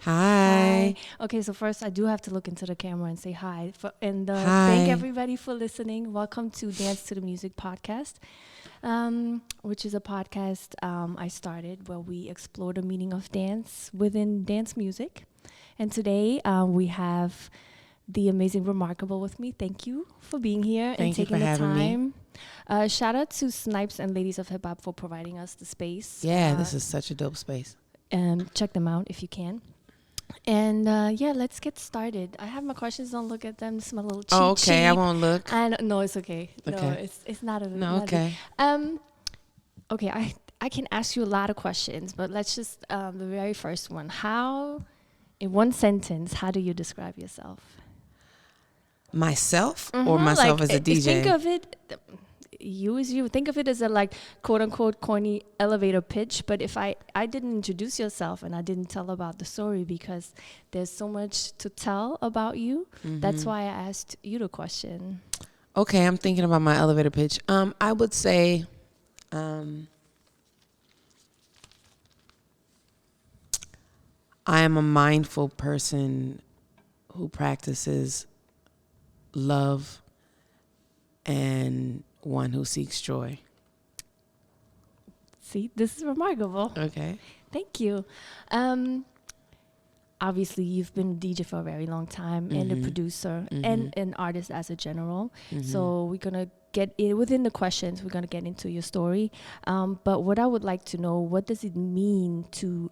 Hi. Hi. Okay, so first I do have to look into the camera and say hi. Hi. Thank everybody for listening. Welcome to Dance to the Music podcast, which is a podcast I started where we explore the meaning of dance within dance music. And today we have the amazing Rimarkable with me. Thank you for being here and Thank you taking for the having me. time. Shout out to Snipes and Ladies of Hip Hop for providing us the space. Yeah, this is such a dope space. Check them out if you can. And let's get started. I have my questions. Don't look at them. This is my little cheat Oh, okay. sheet. I won't look. No, it's okay. No, Okay. it's not a No, not okay. Okay, I can ask you a lot of questions, but let's just the very first one. In one sentence, how do you describe yourself? Myself or myself as a DJ? Think of it. You as you. Think of it as a quote unquote corny elevator pitch. But if I didn't introduce yourself and I didn't tell about the story because there's so much to tell about you, that's why I asked you the question. Okay, I'm thinking about my elevator pitch. I would say I am a mindful person who practices love and one who seeks joy. See, this is remarkable. Okay. Thank you. Obviously, you've been a DJ for a very long time and a producer and an artist as a general. So we're going to get in within the questions. We're going to get into your story. But what I would like to know, what does it mean to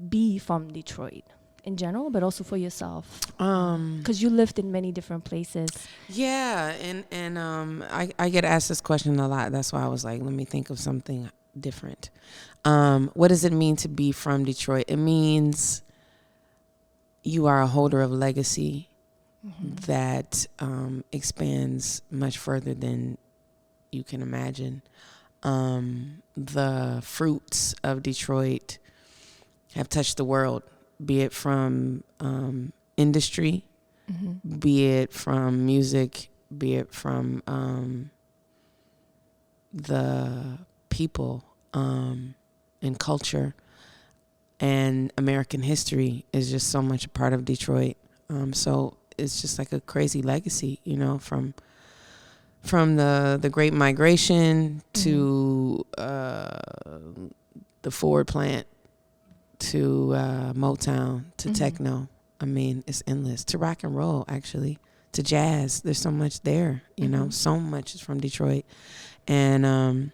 be from Detroit in general, but also for yourself? Because you lived in many different places. Yeah, and I get asked this question a lot. That's why I was like, let me think of something different. What does it mean to be from Detroit? It means you are a holder of legacy that expands much further than you can imagine. The fruits of Detroit have touched the world, be it from industry, be it from music, be it from the people and culture. And American history is just so much a part of Detroit. So it's just like a crazy legacy, you know, from the Great Migration to the Ford plant to Motown to techno. I mean, it's endless. To rock and roll, actually, to jazz. There's so much there, you know. So much is from Detroit, and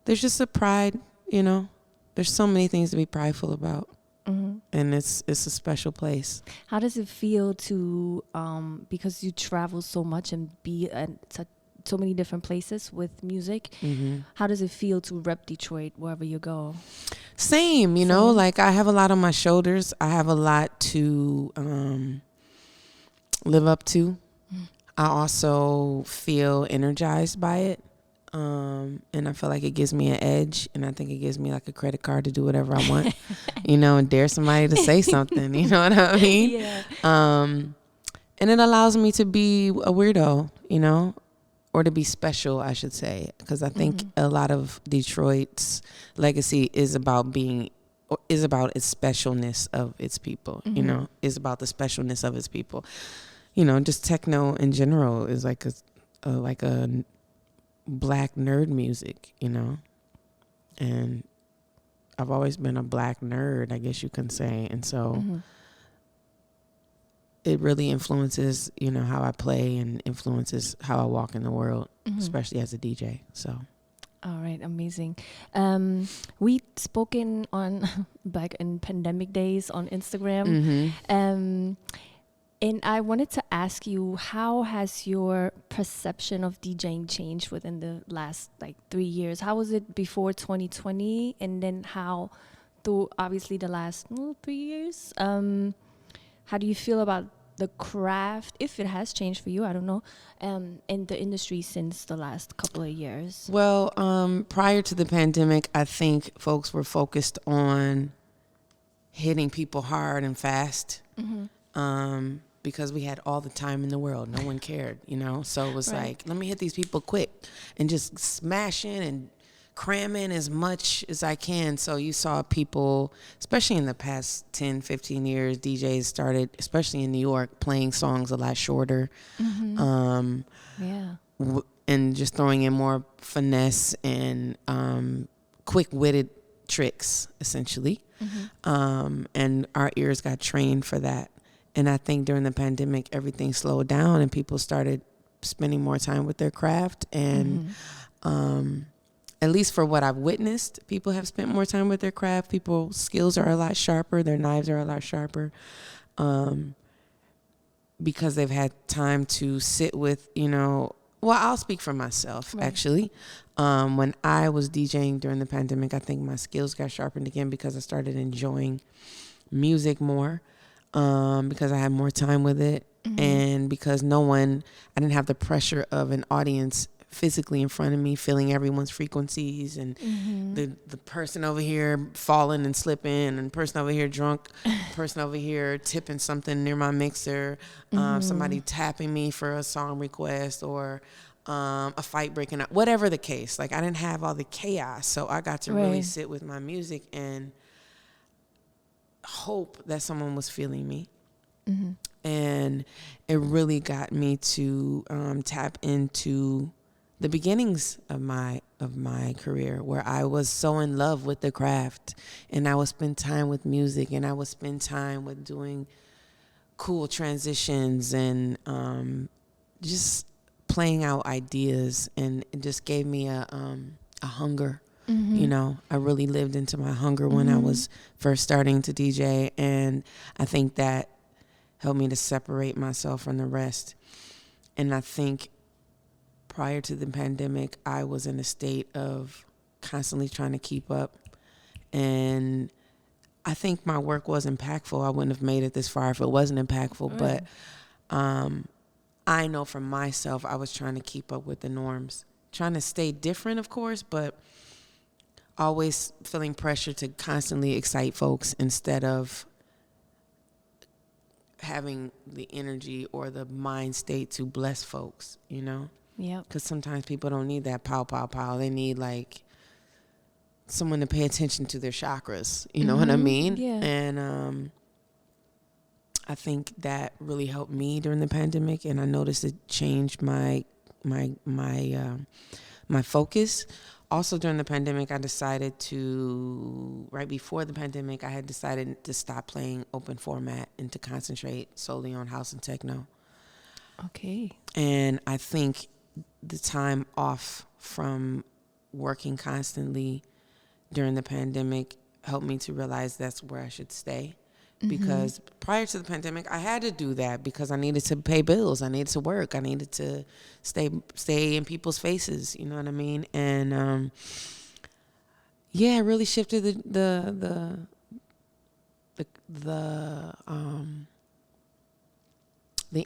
there's just a pride, you know. There's so many things to be prideful about, and it's a special place. How does it feel to because you travel so much and be at so many different places with music? How does it feel to rep Detroit wherever you go? Same, you know, like I have a lot on my shoulders. I have a lot to live up to. I also feel energized by it. And I feel like it gives me an edge, and I think it gives me like a credit card to do whatever I want, you know, and dare somebody to say something, you know what I mean? Yeah. And it allows me to be a weirdo, you know, or to be special, I should say, because I think a lot of Detroit's legacy is about its specialness of its people, you know, is about the specialness of its people. You know, just techno in general is like a black nerd music, you know, and I've always been a black nerd, I guess you can say, and so it really influences, you know, how I play and influences how I walk in the world, especially as a DJ. So, all right, amazing. We spoken on back in pandemic days on Instagram, and I wanted to ask you, how has your perception of DJing changed within the last 3 years? How was it before 2020, and then how through obviously the last 3 years? How do you feel about the craft, if it has changed for you, I don't know, in the industry since the last couple of years? Well, prior to the pandemic, I think folks were focused on hitting people hard and fast. Because we had all the time in the world. No one cared, you know? So it was like, let me hit these people quick and just smash in and cram in as much as I can. So you saw people, especially in the past 10, 15 years, DJs started, especially in New York, playing songs a lot shorter. And just throwing in more finesse and quick-witted tricks, essentially. And our ears got trained for that. And I think during the pandemic, everything slowed down and people started spending more time with their craft. And at least for what I've witnessed, people have spent more time with their craft. People's skills are a lot sharper. Their knives are a lot sharper. Because they've had time to sit with, well, I'll speak for myself, actually. When I was DJing during the pandemic, I think my skills got sharpened again because I started enjoying music more, because I had more time with it, and because I didn't have the pressure of an audience physically in front of me, feeling everyone's frequencies, and the person over here falling and slipping, and the person over here drunk, person over here tipping something near my mixer, somebody tapping me for a song request, or a fight breaking out, whatever the case. Like, I didn't have all the chaos, so I got to really sit with my music and hope that someone was feeling me. And it really got me to tap into the beginnings of my career, where I was so in love with the craft, and I would spend time with music, and I would spend time with doing cool transitions, and just playing out ideas, and it just gave me a hunger. I really lived into my hunger when I was first starting to DJ, and I think that helped me to separate myself from the rest. And I think prior to the pandemic, I was in a state of constantly trying to keep up. And I think my work was impactful. I wouldn't have made it this far if it wasn't impactful. But I know for myself, I was trying to keep up with the norms. Trying to stay different, of course, but always feeling pressure to constantly excite folks instead of having the energy or the mind state to bless folks, Yeah. Because sometimes people don't need that pow, pow, pow. They need, like, someone to pay attention to their chakras. You know what I mean? Yeah. And I think that really helped me during the pandemic, and I noticed it changed my focus. Also during the pandemic, right before the pandemic, I had decided to stop playing open format and to concentrate solely on house and techno. Okay. And I think the time off from working constantly during the pandemic helped me to realize that's where I should stay. Because prior to the pandemic, I had to do that because I needed to pay bills. I needed to work. I needed to stay in people's faces. You know what I mean? And it really shifted the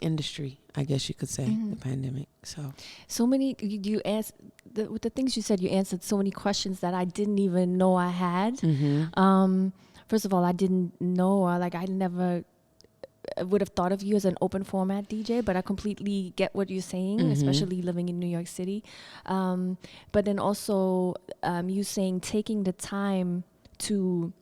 industry, I guess you could say, the pandemic. So many, you asked, with the things you said, you answered so many questions that I didn't even know I had. First of all, I didn't know, I never would have thought of you as an open format DJ, but I completely get what you're saying, especially living in New York City. But then also you saying taking the time to,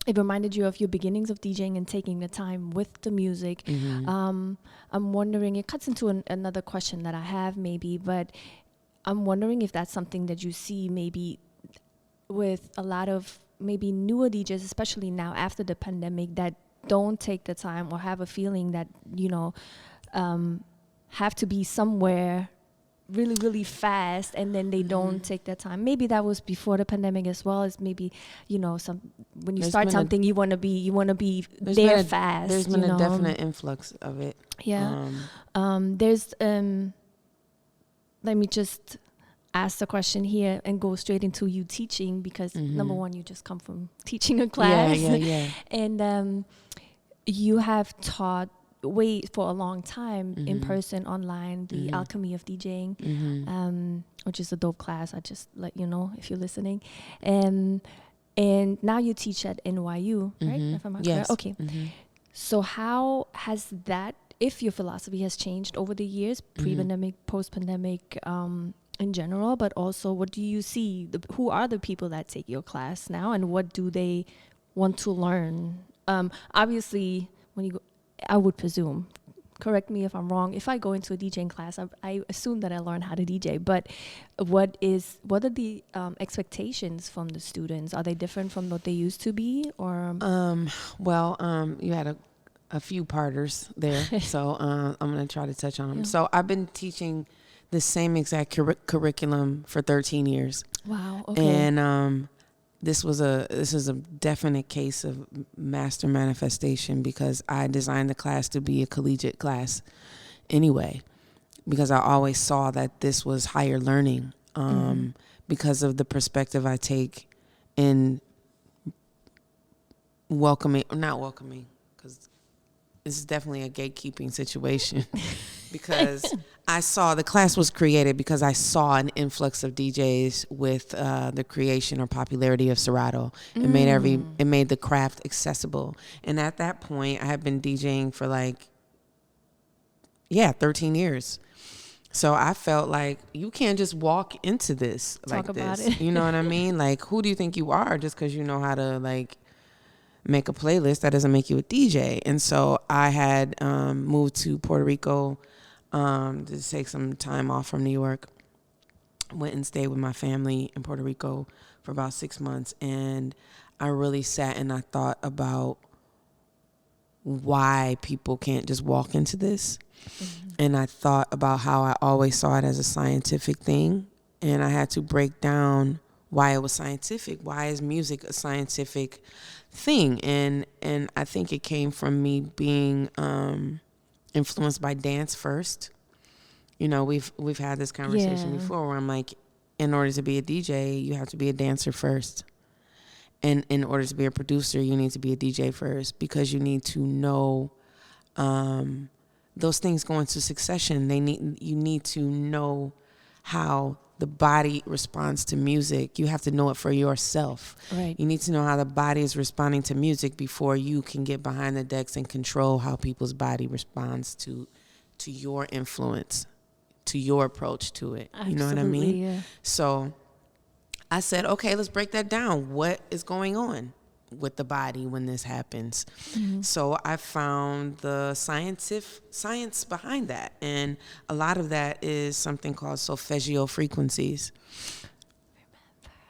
it reminded you of your beginnings of DJing and taking the time with the music. I'm wondering, it cuts into another question that I have maybe, but I'm wondering if that's something that you see maybe with a lot of maybe newer DJs, especially now after the pandemic, that don't take the time or have a feeling that, have to be somewhere really, really fast, and then they don't take their time. Maybe that was before the pandemic as well. As maybe, when you start something, you want to be there fast. There's been a definite influx of it. Yeah. There's, let me just ask the question here and go straight into you teaching, because number one, you just come from teaching a class. Yeah. And you have taught for a long time in person, online, the alchemy of DJing, which is a dope class. I just let you know if you're listening. And now you teach at NYU, right? If I'm not yes. correct. Okay. So how has that, if your philosophy has changed over the years, pre-pandemic, post-pandemic, in general, but also what do you see? Who are the people that take your class now, and what do they want to learn? Obviously, when you go, I would presume, correct me if I'm wrong, if I go into a DJing class, I assume that I learn how to DJ, but what are the expectations from the students? Are they different from what they used to be, or? You had a few parters there, so I'm going to try to touch on them. Yeah. So I've been teaching the same exact curriculum for 13 years. Wow. Okay. And this is a definite case of master manifestation, because I designed the class to be a collegiate class anyway, because I always saw that this was higher learning, because of the perspective I take in not welcoming, because this is definitely a gatekeeping situation. Because I saw the class was created because I saw an influx of DJs with the creation or popularity of Serato. It made the craft accessible. And at that point, I had been DJing for 13 years. So I felt like you can't just walk into this like this. Talk about it. You know what I mean? Like, who do you think you are just because you know how to make a playlist? That doesn't make you a DJ. And so I had moved to Puerto Rico to take some time off from New York. Went and stayed with my family in Puerto Rico for about 6 months, and I really sat and I thought about why people can't just walk into this. And I thought about how I always saw it as a scientific thing, and I had to break down why it was scientific. Why is music a scientific thing? And I think it came from me being influenced by dance first. You know, we've had this conversation before where I'm like, in order to be a DJ, you have to be a dancer first. And in order to be a producer, you need to be a DJ first, because you need to know those things go into succession. You need to know how the body responds to music. You have to know it for yourself. Right. You need to know how the body is responding to music before you can get behind the decks and control how people's body responds to your influence, to your approach to it. Absolutely, you know what I mean? Yeah. So I said, okay, let's break that down. What is going on with the body when this happens? So I found the science behind that, and a lot of that is something called solfeggio frequencies.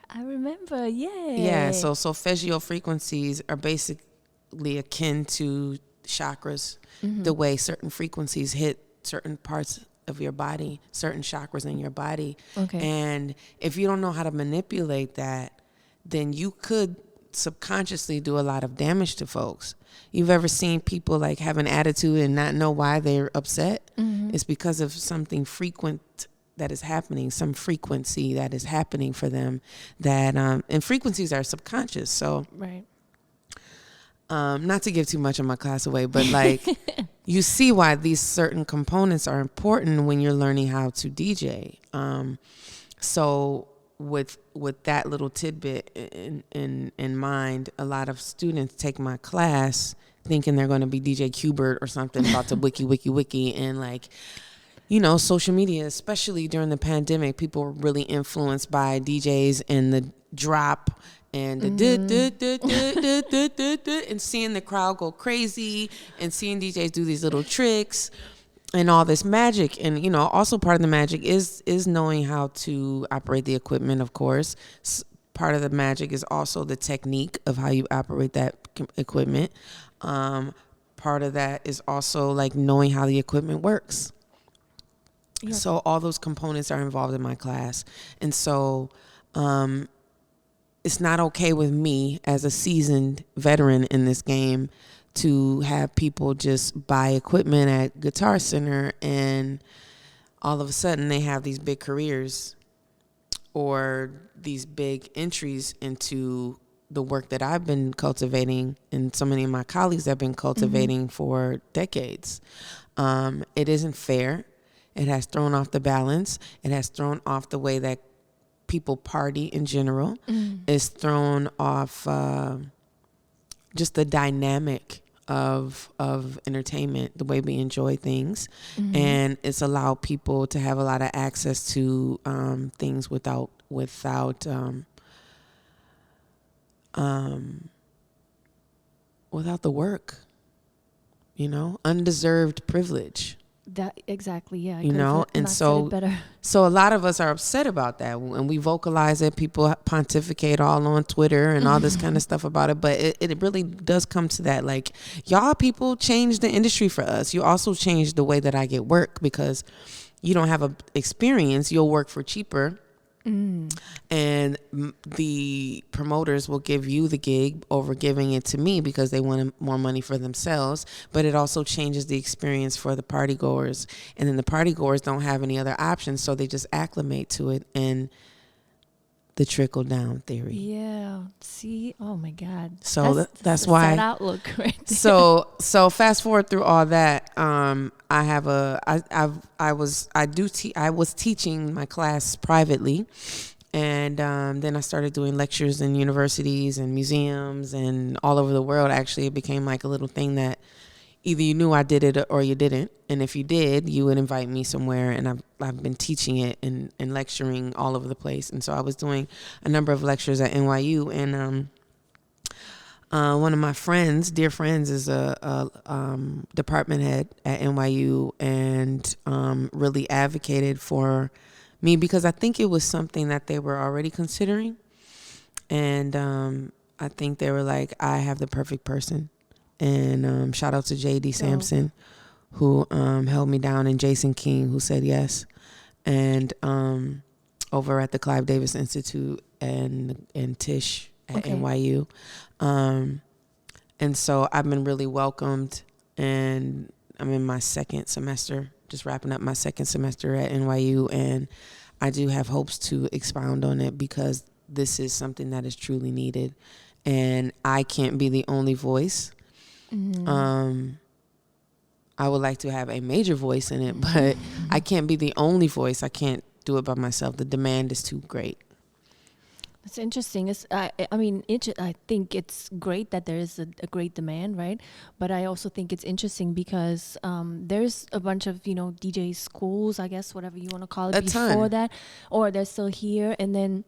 I remember, yeah. Yeah, so solfeggio frequencies are basically akin to chakras, the way certain frequencies hit certain parts of your body, certain chakras in your body. Okay. And if you don't know how to manipulate that, then you could subconsciously do a lot of damage to folks. You've ever seen people have an attitude and not know why they're upset? It's because of something frequent that is happening, some frequency that is happening for them, that and frequencies are subconscious. So right. Not to give too much of my class away, but you see why these certain components are important when you're learning how to DJ. So with that little tidbit in mind, a lot of students take my class thinking they're going to be DJ Qbert or something, about to wiki, and social media, especially during the pandemic, people were really influenced by DJs and the drop and the and seeing the crowd go crazy and seeing DJs do these little tricks and all this magic. And, also part of the magic is knowing how to operate the equipment, of course. Part of the magic is also the technique of how you operate that equipment. Part of that is also knowing how the equipment works. Yep. So all those components are involved in my class. And so it's not okay with me as a seasoned veteran in this game to have people just buy equipment at Guitar Center and all of a sudden they have these big careers or these big entries into the work that I've been cultivating and so many of my colleagues have been cultivating for decades. It isn't fair. It has thrown off the balance. It has thrown off the way that people party in general. It's thrown off just the dynamic of entertainment, the way we enjoy things, and it's allowed people to have a lot of access to things without the work, undeserved privilege. That exactly, yeah. And so a lot of us are upset about that, and we vocalize it. People pontificate all on Twitter and all this kind of stuff about it, but it really does come to that. Like, y'all people changed the industry for us. You also changed the way that I get work, because you don't have a experience. You'll work for cheaper. And the promoters will give you the gig over giving it to me because they want more money for themselves. But it also changes the experience for the party goers, and then the party goers don't have any other options, so they just acclimate to it. And the trickle down theory. Yeah. See, oh my God. So that's why. Sad outlook, right there. So fast forward through all that. I was teaching my class privately, and then I started doing lectures in universities and museums and all over the world. Actually, it became like a little thing that either you knew I did it or you didn't. And if you did, you would invite me somewhere, and I've been teaching it and lecturing all over the place. And so I was doing a number of lectures at NYU, and one of my dear friends, is a department head at NYU, and really advocated for me because I think it was something that they were already considering. And I think they were like, I have the perfect person. And shout out to J.D. Sampson, who held me down, and Jason King, who said yes. And over at the Clive Davis Institute and Tisch at NYU. And so I've been really welcomed, and I'm in my second semester, just wrapping up my second semester at NYU. And I do have hopes to expound on it, because this is something that is truly needed. And I can't be the only voice. I would like to have a major voice in it, but I can't be the only voice. I can't do it by myself. The demand is too great. That's interesting. I think it's great that there is a great demand, right? But I also think it's interesting because there's a bunch of, DJ schools, I guess, whatever you want to call it, before that, or they're still here. And then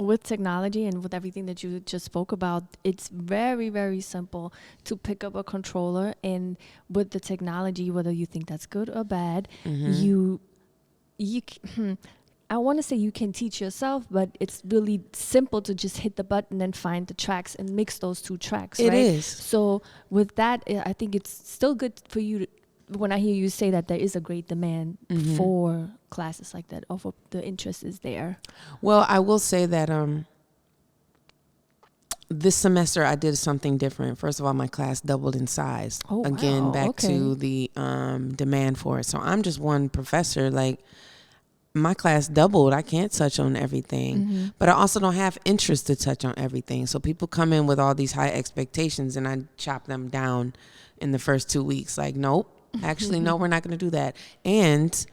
with technology and with everything that you just spoke about, it's very, very simple to pick up a controller. And with the technology, whether you think that's good or bad, I want to say you can teach yourself, but it's really simple to just hit the button and find the tracks and mix those two tracks, right? It is. So with that, I think it's still good for you when I hear you say that there is a great demand for classes like that, or for the interest is there. Well, I will say that this semester I did something different. First of all, my class doubled in size. Oh, Again, wow. back to the demand for it. So I'm just one professor. Like, my class doubled. I can't touch on everything, but I also don't have interest to touch on everything. So people come in with all these high expectations, and I chop them down in the first 2 weeks. Like, nope. Actually, no, we're not going to do that. And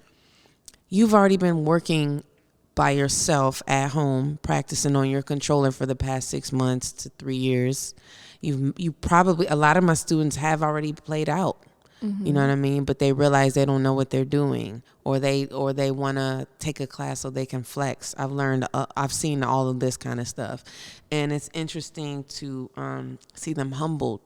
you've already been working by yourself at home, practicing on your controller for the past 6 months to 3 years. You probably, a lot of my students have already played out. You know what I mean? But they realize they don't know what they're doing, or they want to take a class so they can flex. I've seen all of this kind of stuff, and it's interesting to see them humbled,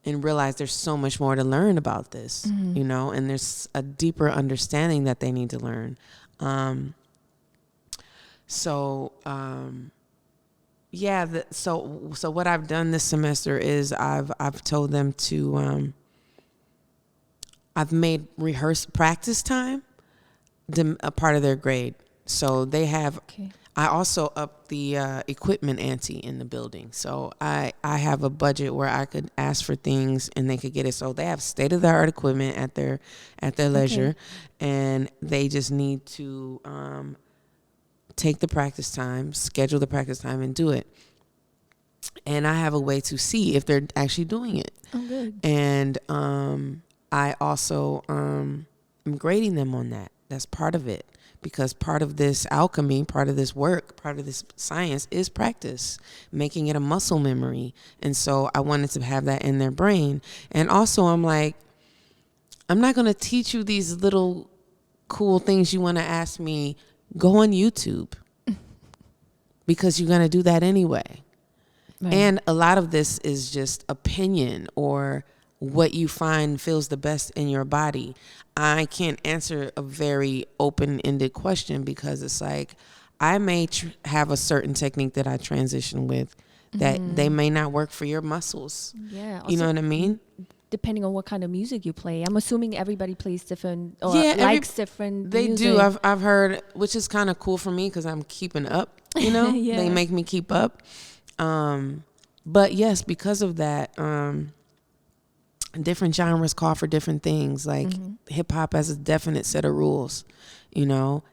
and realize there's so much more to learn about this, and there's a deeper understanding that they need to learn. So what I've done this semester is I've told them to I've made practice time a part of their grade. So they have. Okay. I also upped the equipment ante in the building. So I have a budget where I could ask for things and they could get it. So they have state-of-the-art equipment at their leisure, and they just need to take the practice time, schedule the practice time, and do it. And I have a way to see if they're actually doing it. Oh, good. And I also am grading them on that. That's part of it. because part of this alchemy, part of this work, part of this science is practice, making it a muscle memory. And so I wanted to have that in their brain. And also I'm like, I'm not going to teach you these little cool things you want to ask me. Go on YouTube because you're going to do that anyway. Right. And a lot of this is just opinion or what you find feels the best in your body. I can't answer a very open-ended question because it's like I may have a certain technique that I transition with that they may not work for your muscles. Yeah. You know what I mean? Depending on what kind of music you play. I'm assuming everybody plays different or likes different They music. do. I've heard, which is kind of cool for me because I'm keeping up, you know? Yeah. They make me keep up. But yes, because of that, different genres call for different things. Like hip hop has a definite set of rules, you know,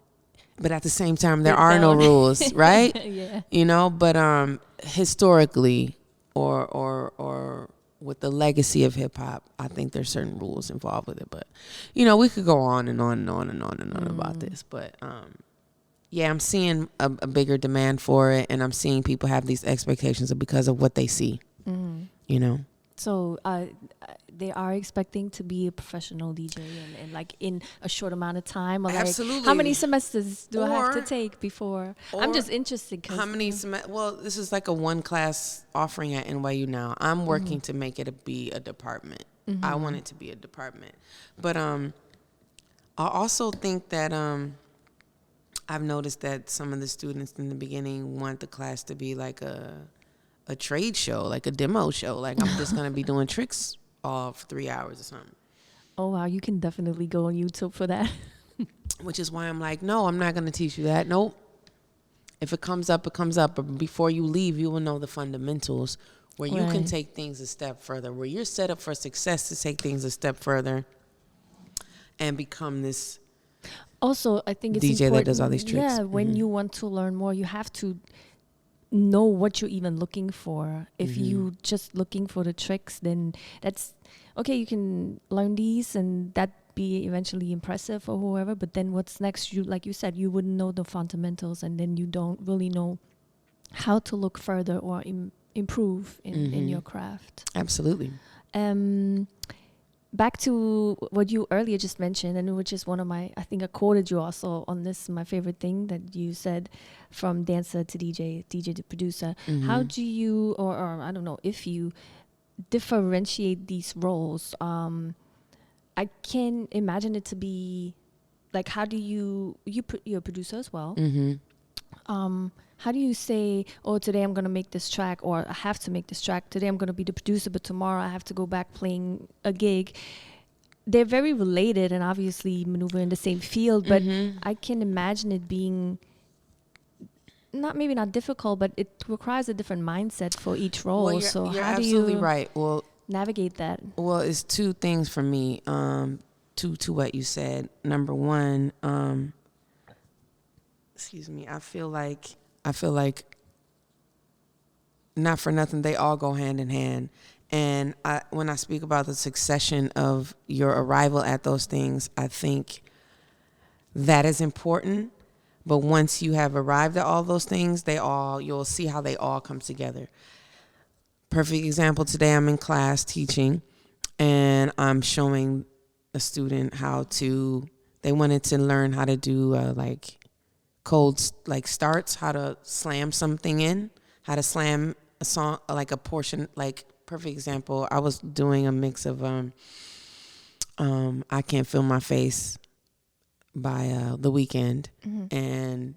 but at the same time, there are no rules, right? Yeah. You know, but historically or with the legacy of hip hop, I think there's certain rules involved with it. But, you know, we could go on and on and on and on and on about this. But yeah, I'm seeing a bigger demand for it, and I'm seeing people have these expectations because of what they see, you know. So they are expecting to be a professional DJ and like in a short amount of time? Or like, absolutely. How many semesters do I have to take before? I'm just interested. How many well, this is like a one class offering at NYU now. I'm working to make it be a department. I want it to be a department. But I also think that I've noticed that some of the students in the beginning want the class to be like a trade show, like a demo show. Like I'm just going to be doing tricks all for 3 hours or something. Oh, wow. You can definitely go on YouTube for that. Which is why I'm like, no, I'm not going to teach you that. Nope. If it comes up, it comes up. But before you leave, you will know the fundamentals where you can take things a step further, where you're set up for success to take things a step further and become this also, I think it's DJ important, that does all these tricks. Yeah, when you want to learn more, you have to know what you're even looking for. If you just looking for the tricks, then that's okay. You can learn these and that be eventually impressive or whoever. But then what's next? You, like you said, you wouldn't know the fundamentals, and then you don't really know how to look further or improve in your craft. Absolutely. Back to what you earlier just mentioned, and which is one of my, I think I quoted you also on this, my favorite thing that you said, from dancer to DJ to producer. How do you, or I don't know, if you differentiate these roles? I can imagine it to be, like, how do you're a producer as well. How do you say, oh, today I'm going to make this track, or I have to make this track. Today I'm going to be the producer, but tomorrow I have to go back playing a gig. They're very related and obviously maneuver in the same field, but I can imagine it being maybe not difficult, but it requires a different mindset for each role. Well, so you're how absolutely do you right. Well, navigate that? Well, it's two things for me. To what you said. Number one, excuse me. I feel like not for nothing, they all go hand in hand. And when I speak about the succession of your arrival at those things, I think that is important. But once you have arrived at all those things, you'll see how they all come together. Perfect example, today I'm in class teaching, and I'm showing a student they wanted to learn how to do cold starts, how to slam something in, how to slam a song, like a portion, like perfect example. I was doing a mix of I Can't Feel My Face by The Weeknd, and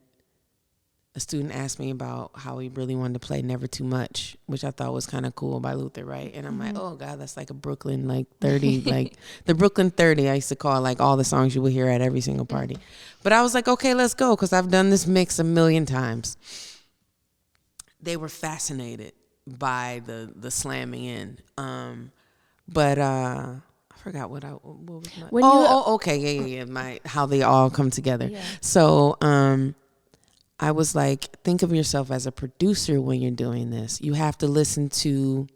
a student asked me about how he really wanted to play Never Too Much, which I thought was kind of cool by Luther, right? And I'm like, oh God, that's like a Brooklyn 30, like the Brooklyn 30 I used to call like all the songs you would hear at every single party. But I was like, okay, let's go, because I've done this mix a million times. They were fascinated by the slamming in. But I forgot what was my... okay, yeah. How they all come together. Yeah. So I was like, think of yourself as a producer when you're doing this. You have to listen to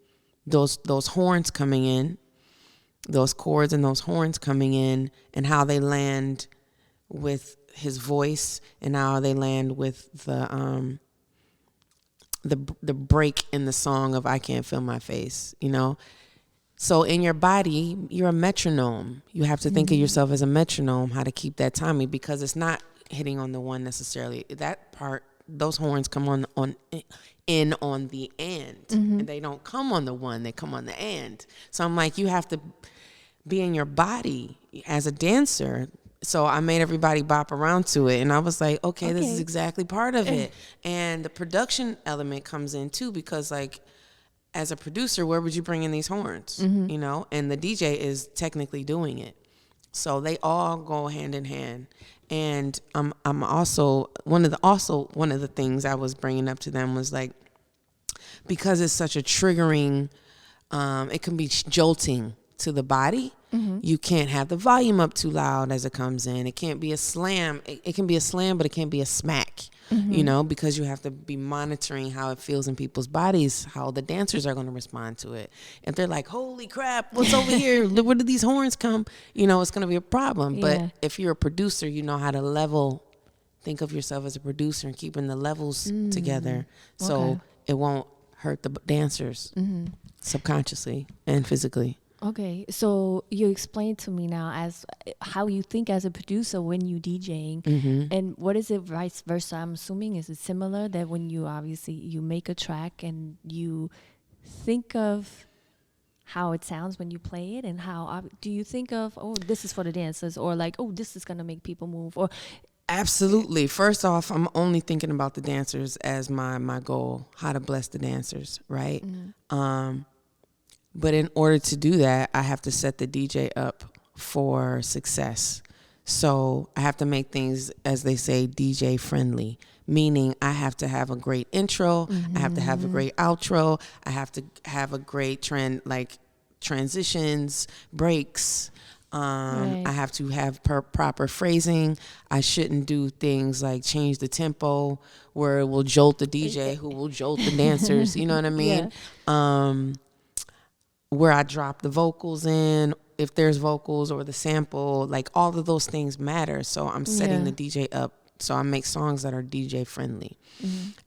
those horns coming in, those chords and those horns coming in, and how they land with his voice and how they land with the break in the song of I Can't Feel My Face, you know? So in your body, you're a metronome. You have to think of yourself as a metronome, how to keep that timing, because it's not hitting on the one necessarily. That part, those horns come on the and. And they don't come on the one, they come on the and. So I'm like, you have to be in your body as a dancer. So I made everybody bop around to it. And I was like, okay, this is exactly part of it. And the production element comes in too, because like, as a producer, where would you bring in these horns? You know, and the DJ is technically doing it. So they all go hand in hand. And I'm also one of the things I was bringing up to them was like, because it's such a triggering, it can be jolting to the body. You can't have the volume up too loud as it comes in. It can't be a slam. It can be a slam, but it can't be a smack. You know, because you have to be monitoring how it feels in people's bodies, how the dancers are going to respond to it. If they're like, holy crap, what's over here? Where did these horns come? You know, it's going to be a problem. But if you're a producer, you know how to think of yourself as a producer and keeping the levels together so it won't hurt the dancers subconsciously and physically. Okay, so you explained to me now as how you think as a producer when you DJing, and what is it vice versa? I'm assuming is it similar that when you make a track and you think of how it sounds when you play it, and how do you think of, oh, this is for the dancers, or like, oh, this is gonna make people move, or absolutely. First off, I'm only thinking about the dancers as my goal, how to bless the dancers, right? But in order to do that, I have to set the DJ up for success. So I have to make things, as they say, DJ friendly, meaning I have to have a great intro. I have to have a great outro. I have to have a great transitions, breaks. I have to have proper phrasing. I shouldn't do things like change the tempo where it will jolt the DJ who will jolt the dancers. You know what I mean? Where I drop the vocals in, if there's vocals, or the sample, like all of those things matter. So I'm setting the DJ up. So I make songs that are DJ friendly.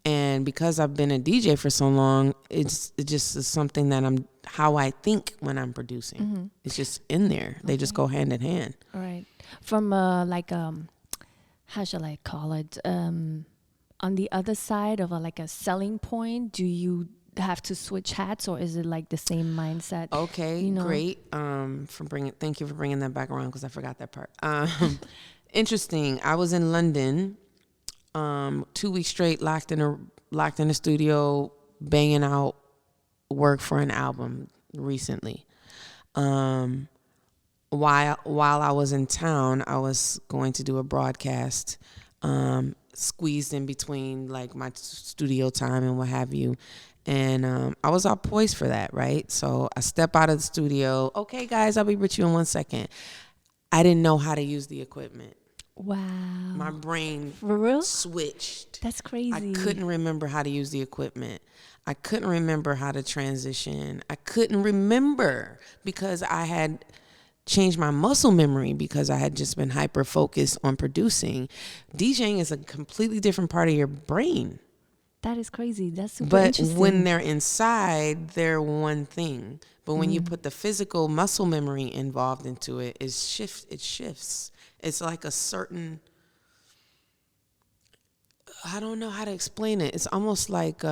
And because I've been a DJ for so long, it just is something that how I think when I'm producing. It's just in there. They just go hand in hand. All right. From how shall I call it? On the other side of a selling point, do you have to switch hats, or is it like the same mindset? Okay, great. Thank you for bringing that back around, because I forgot that part. Interesting. I was in London 2 weeks straight, locked in a studio, banging out work for an album recently. While I was in town, I was going to do a broadcast, squeezed in between like my studio time and what have you. And I was all poised for that, right? So I step out of the studio. Okay, guys, I'll be with you in 1 second. I didn't know how to use the equipment. Wow. My brain For real? switched. That's crazy. I couldn't remember how to use the equipment. I couldn't remember how to transition. I couldn't remember because I had changed my muscle memory because I had just been hyper focused on producing. DJing is a completely different part of your brain. That is crazy. That's super interesting. But when they're inside, they're one thing. But when you put the physical muscle memory involved into it, it shifts. It's like a certain, I don't know how to explain it. It's almost like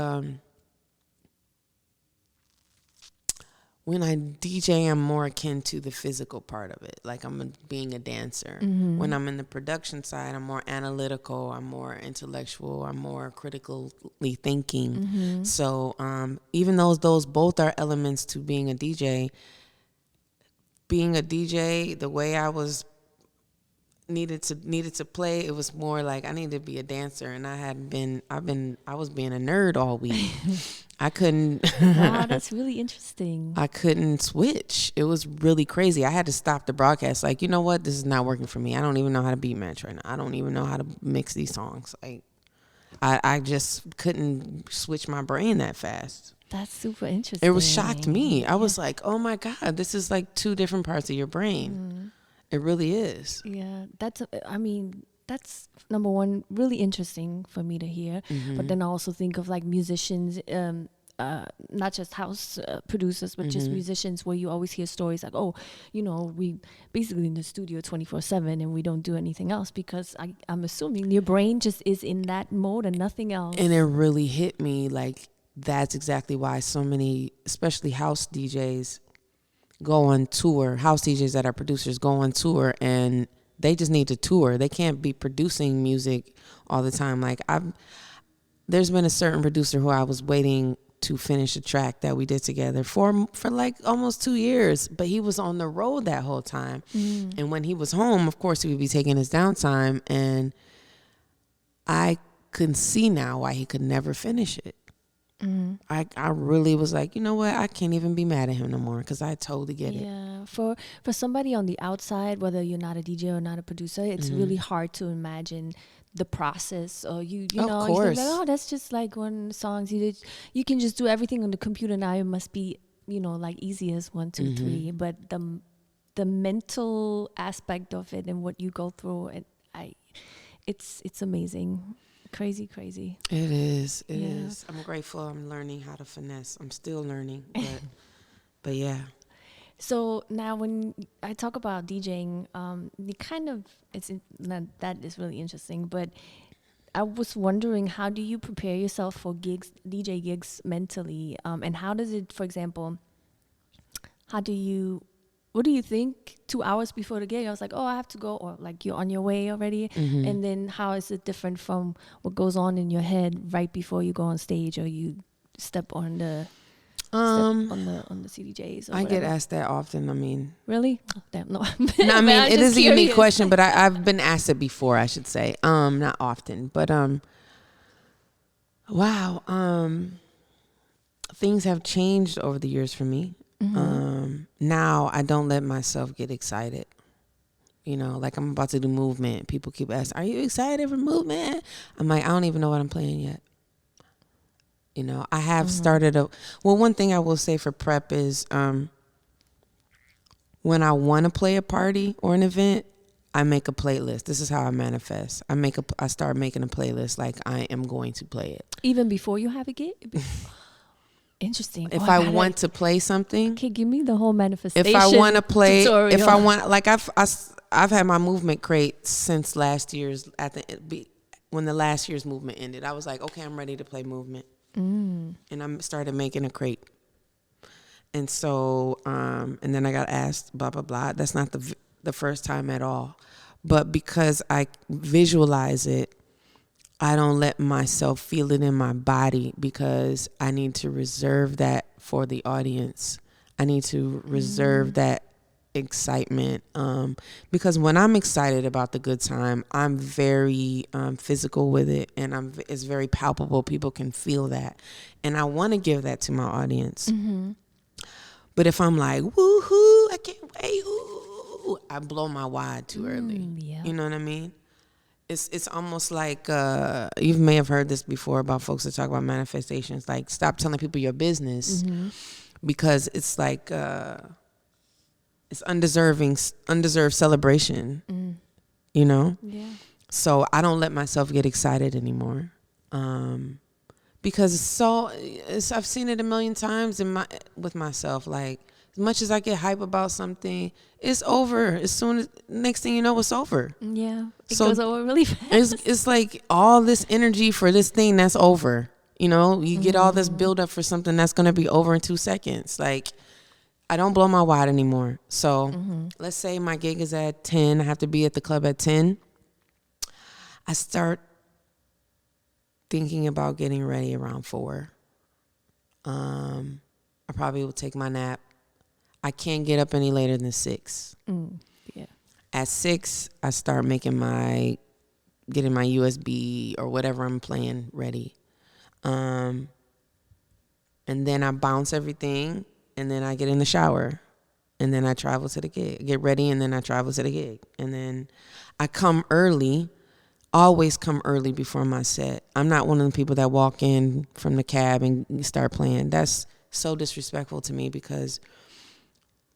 when I DJ, I'm more akin to the physical part of it. Like I'm being a dancer. When I'm in the production side, I'm more analytical. I'm more intellectual. I'm more critically thinking. So even though those both are elements to being a DJ, the way I was needed to play, it was more like I needed to be a dancer, and I was being a nerd all week. I couldn't. Wow, that's really interesting. I couldn't switch. It was really crazy. I had to stop the broadcast. Like, you know what? This is not working for me. I don't even know how to beat match right now. I don't even know how to mix these songs. Like, I just couldn't switch my brain that fast. That's super interesting. It shocked me. I was like, oh my God, this is like two different parts of your brain. It really is. Yeah, that's that's number one, really interesting for me to hear. But then I also think of like musicians, not just house producers, but just musicians, where you always hear stories like, oh, you know, we basically in the studio 24/7 and we don't do anything else, because I'm assuming your brain just is in that mode and nothing else. And it really hit me, like, that's exactly why so many, especially house DJs, go on tour. House DJs that are producers go on tour, and they just need to tour. They can't be producing music all the time. Like, there's been a certain producer who I was waiting to finish a track that we did together for like almost 2 years, but he was on the road that whole time. And when he was home, of course, he would be taking his downtime, and I can see now why he could never finish it. I really was like, you know what? I can't even be mad at him no more, because I totally get it. Yeah, for somebody on the outside, whether you're not a DJ or not a producer, it's really hard to imagine the process. Or you know, Of you course. think like, oh, that's just like one songs you did. You can just do everything on the computer now. It must be, you know, like easy as 1, 2, 3. But the mental aspect of it and what you go through, it's amazing. Crazy. It is. It is. I'm grateful. I'm learning how to finesse. I'm still learning, but yeah. So now when I talk about DJing, that is really interesting, but I was wondering, how do you prepare yourself for DJ gigs mentally? And how does it, for example, what do you think 2 hours before the gig? I was like, oh, I have to go, or like you're on your way already. And then how is it different from what goes on in your head right before you go on stage, or you step on the on the CDJs? Or I whatever? get asked that often. I mean, Really? Oh, damn, no. no, I mean, I'm it just is a unique curious. question, but I've been asked it before, I should say. Not often, but wow. Things have changed over the years for me. Now I don't let myself get excited. You know, like I'm about to do movement. People keep asking, are you excited for movement? I'm like, I don't even know what I'm playing yet. You know, I have started one thing I will say for prep is when I want to play a party or an event, I make a playlist. This is how I manifest. I start making a playlist like I am going to play it. Even before you have a gig? Interesting. If I want to play something. Okay, give me the whole manifestation. If I want to play, tutorial. if I want, like I've had my movement crate since last year's when the last year's movement ended. I was like, okay, I'm ready to play movement. And I started making a crate. And so, and then I got asked, blah, blah, blah. That's not the first time at all. But because I visualize it, I don't let myself feel it in my body, because I need to reserve that for the audience. I need to reserve that excitement. Because when I'm excited about the good time, I'm very physical with it, and it's very palpable. People can feel that. And I want to give that to my audience. But if I'm like, woohoo, I can't wait, ooh, I blow my wad too early. Yeah. You know what I mean? It's almost like, you may have heard this before about folks that talk about manifestations, like stop telling people your business, because it's like, it's undeserved celebration, you know? Yeah. So I don't let myself get excited anymore. Because I've seen it a million times with myself. Like, as much as I get hype about something, it's over. Next thing you know, it's over. Yeah, it goes over really fast. It's like all this energy for this thing that's over. You know, you get all this build up for something that's going to be over in 2 seconds. Like, I don't blow my wad anymore. So let's say my gig is at 10. I have to be at the club at 10. I start thinking about getting ready around 4. I probably will take my nap. I can't get up any later than 6. Yeah. At 6, I start getting my USB or whatever I'm playing ready. And then I bounce everything, and then I get in the shower, and then I travel to the gig, get ready, and then I travel to the gig. And then I come early, always come early before my set. I'm not one of the people that walk in from the cab and start playing. That's so disrespectful to me, because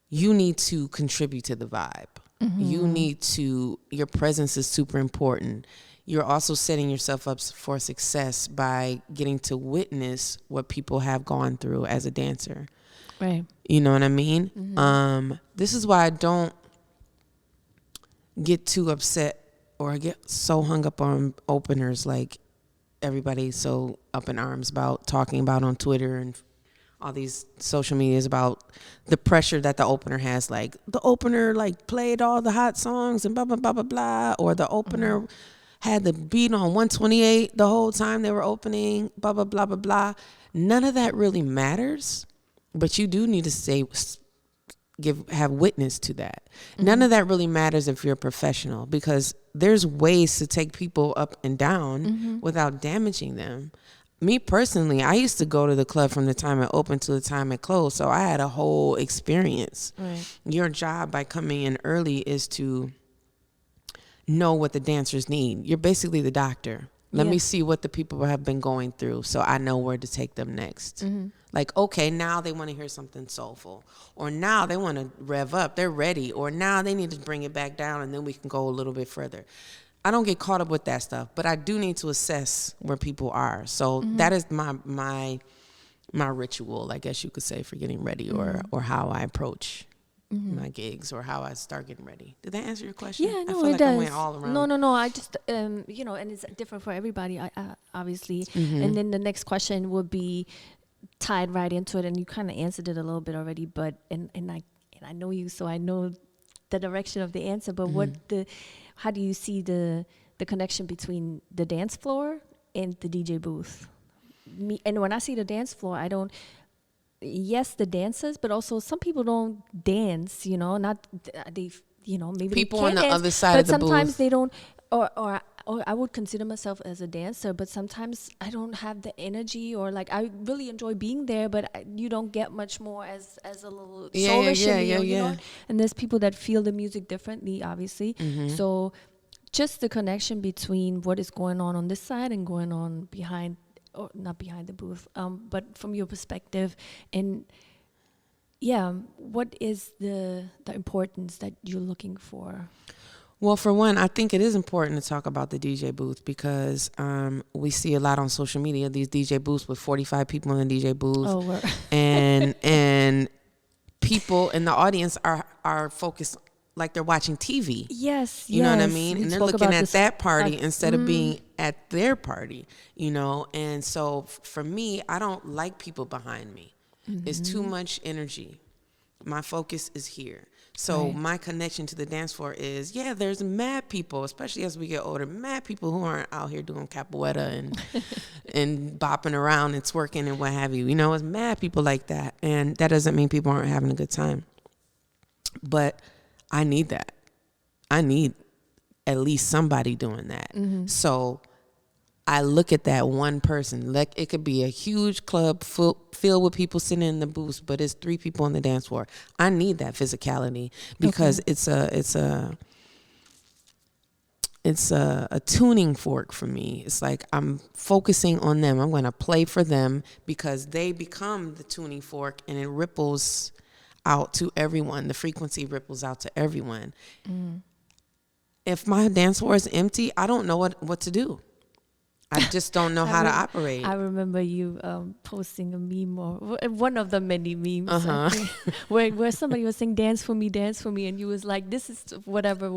you need to contribute to the vibe. You need to, your presence is super important. You're also setting yourself up for success by getting to witness what people have gone through as a dancer. Right. You know what I mean? This is why I don't get too upset or I get so hung up on openers like everybody's so up in arms about talking about on Twitter and all these social medias about the pressure that the opener has. Like the opener like played all the hot songs and blah, blah, blah, blah, blah. Or the opener had the beat on 128 the whole time they were opening, blah, blah, blah, blah, blah. None of that really matters, but you do need to have witness to that. None of that really matters if you're a professional, because there's ways to take people up and down without damaging them. Me personally, I used to go to the club from the time it opened to the time it closed, so I had a whole experience. Right. Your job by coming in early is to know what the dancers need. You're basically the doctor. Let me see what the people have been going through so I know where to take them next. Like, okay, now they want to hear something soulful. Or now they want to rev up. They're ready. Or now they need to bring it back down and then we can go a little bit further. I don't get caught up with that stuff, but I do need to assess where people are. So that is my ritual, I guess you could say, for getting ready or how I approach my gigs or how I start getting ready. Did that answer your question? Yeah, no, I feel like does. I went all around. No. I just, and it's different for everybody, obviously. And then the next question would be tied right into it, and you kind of answered it a little bit already. But and I know you, so I know the direction of the answer. But how do you see the connection between the dance floor and the DJ booth? And when I see the dance floor, I don't. Yes, the dancers, but also some people don't dance. Not they. Maybe people they on the dance, other side of the booth. But sometimes they don't, or I would consider myself as a dancer, but sometimes I don't have the energy, or like I really enjoy being there, but you don't get much more as a little soul shimmy, you know. And there's people that feel the music differently, obviously. So just the connection between what is going on this side and going on behind. Or not behind the booth, but from your perspective, and what is the importance that you're looking for? Well, for one, I think it is important to talk about the DJ booth because we see a lot on social media, these DJ booths with 45 people in the DJ booth, and people in the audience are focused like they're watching TV. Yes, you know what I mean? And they're looking at that party instead of being at their party, And so for me, I don't like people behind me. It's too much energy. My focus is here. So my connection to the dance floor is, there's mad people, especially as we get older, mad people who aren't out here doing capoeira and bopping around and twerking and what have you. It's mad people like that. And that doesn't mean people aren't having a good time. But I need that. I need at least somebody doing that. So I look at that one person. Like it could be a huge club filled with people sitting in the booths, but it's 3 people on the dance floor. I need that physicality because it's a tuning fork for me. It's like I'm focusing on them. I'm going to play for them because they become the tuning fork, and it ripples out to everyone. The frequency ripples out to everyone. If my dance floor is empty, I don't know what to do. I just don't know how to operate. I remember you posting a meme, or one of the many memes, where somebody was saying, dance for me, and you was like, this is whatever,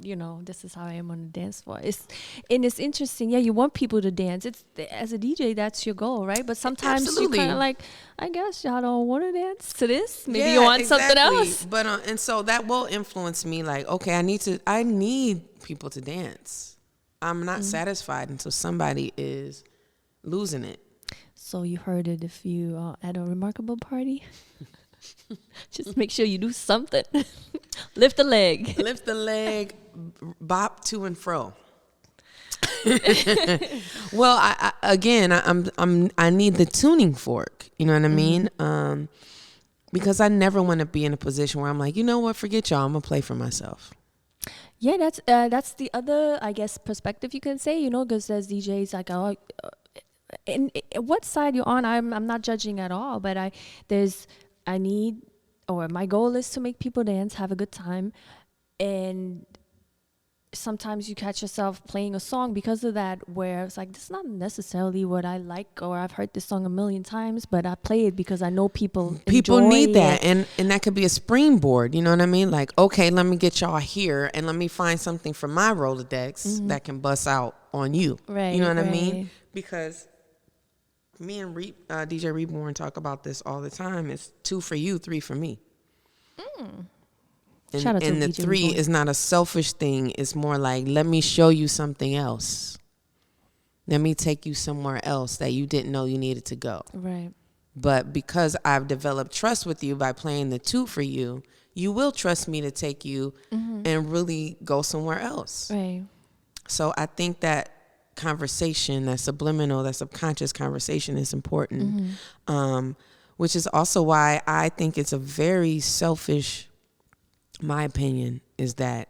this is how I am on the dance floor. It's interesting. Yeah, you want people to dance. As a DJ, that's your goal, right? But sometimes you kind of like, I guess y'all don't want to dance to this. Maybe you want something else. But and so that will influence me. Like, okay, I need people to dance. I'm not satisfied until somebody is losing it. So you heard it. If you are at a Rimarkable party, just make sure you do something. Lift a leg. Lift the leg. Bop to and fro. Well, I need the tuning fork. You know what I mean? Because I never want to be in a position where I'm like, you know what? Forget y'all. I'm gonna play for myself. Yeah, that's the other, I guess, perspective you can say, because there's DJs like, and what side you're on, I'm not judging at all, but my goal is to make people dance, have a good time, and sometimes you catch yourself playing a song because of that, where it's like, this is not necessarily what I like, or I've heard this song a million times, but I play it because I know people need that. it. And that could be a springboard, you know what I mean? Like, okay, let me get y'all here and let me find something from my Rolodex that can bust out on you. Right, you know what I mean? Because me and DJ Reborn talk about this all the time. It's 2 for you, 3 for me. Shout out to And the DJ 3 Reborn. is not a selfish thing. It's more like, let me show you something else. Let me take you somewhere else that you didn't know you needed to go. Right. But because I've developed trust with you by playing the 2 for you, you will trust me to take you and really go somewhere else. Right. So I think that conversation, that subliminal, that subconscious conversation is important, which is also why I think it's a very selfish, my opinion is that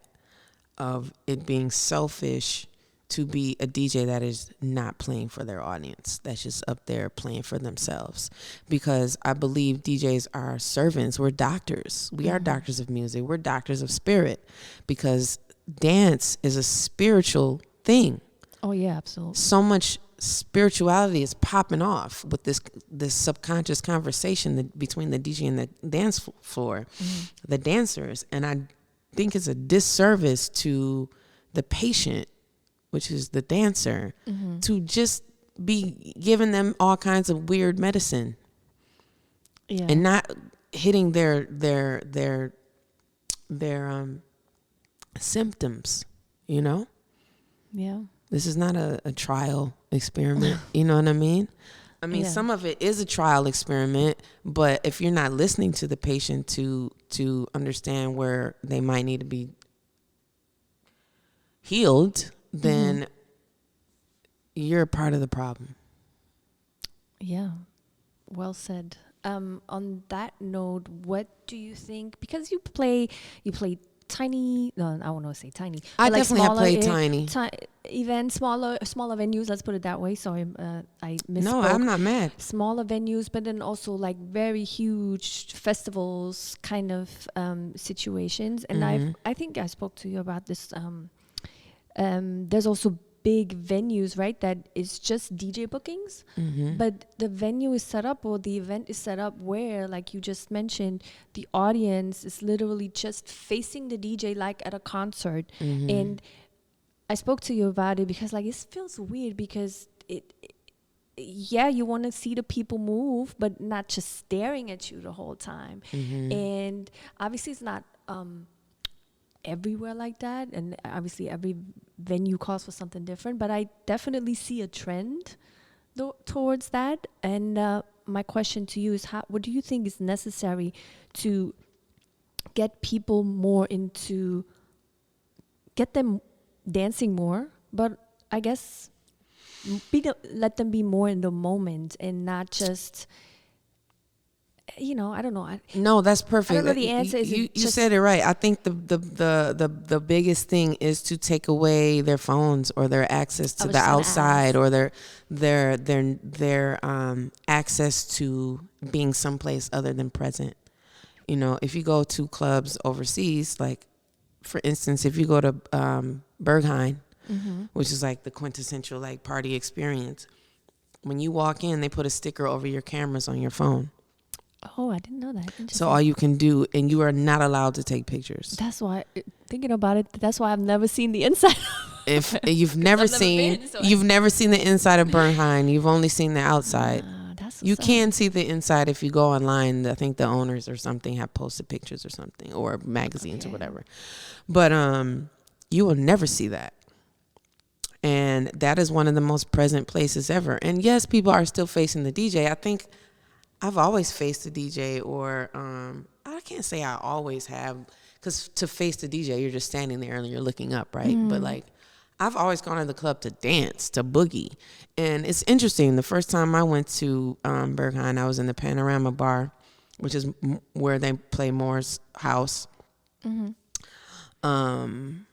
of it being selfish to be a DJ that is not playing for their audience, that's just up there playing for themselves. Because I believe DJs are servants. We're doctors. We are doctors of music. We're doctors of spirit, because dance is a spiritual thing. Oh yeah, absolutely. So much spirituality is popping off with this subconscious conversation between the DJ and the dance floor, the dancers. And I think it's a disservice to the patient, which is the dancer, to just be giving them all kinds of weird medicine and not hitting their symptoms, you know? Yeah. This is not a trial experiment. You know what I mean? I mean, some of it is a trial experiment, but if you're not listening to the patient to understand where they might need to be healed, then you're a part of the problem. Yeah. Well said. On that note, what do you think? Because you play tiny. No, I won't say tiny. I like definitely have played tiny events, smaller venues. Let's put it that way. Sorry, I misspoke. No, I'm not mad. Smaller venues, but then also like very huge festivals, kind of situations. And I think I spoke to you about this. There's also big venues, right? That is just DJ bookings, but the venue is set up, or the event is set up where, like you just mentioned, the audience is literally just facing the DJ like at a concert. And I spoke to you about it because like it feels weird, because you want to see the people move, but not just staring at you the whole time. And obviously it's not everywhere like that, and obviously every venue calls for something different, but I definitely see a trend towards that. And my question to you is, what do you think is necessary to get people more into, get them dancing more, but I guess let them be more in the moment and not just, I don't know. No, that's perfect. I don't know the answer. You said it right. I think the biggest thing is to take away their phones or their access to the outside, or their access to being someplace other than present. You know, if you go to clubs overseas, like for instance, if you go to Berghain, which is like the quintessential like party experience, when you walk in, they put a sticker over your cameras on your phone. Oh, I didn't know that. So all you can do, and you are not allowed to take pictures. That's why, thinking about it, that's why I've never seen the inside. If you've never seen the inside of Berghain, you've only seen the outside. You can see the inside if you go online. I think the owners or something have posted pictures or something, or magazines or whatever. But you will never see that. And that is one of the most present places ever. And yes, people are still facing the DJ. I think I've always faced the DJ, or I can't say I always have, because to face the DJ, you're just standing there and you're looking up, right? But like, I've always gone to the club to dance, to boogie. And it's interesting. The first time I went to Berghain, I was in the Panorama Bar, which is where they play Moore's house. Berghain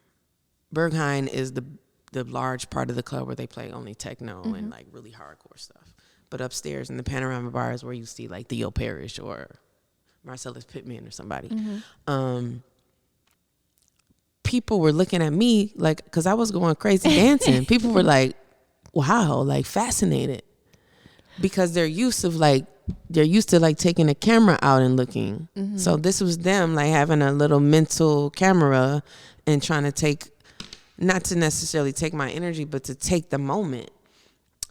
is the large part of the club where they play only techno and like really hardcore stuff. But upstairs in the Panorama Bar is where you see like Theo Parrish or Marcellus Pittman or somebody. people were looking at me like, because I was going crazy dancing. People were like, wow, like fascinated, because they're used to like taking a camera out and looking. So this was them like having a little mental camera and trying to take, not to necessarily take my energy, but to take the moment.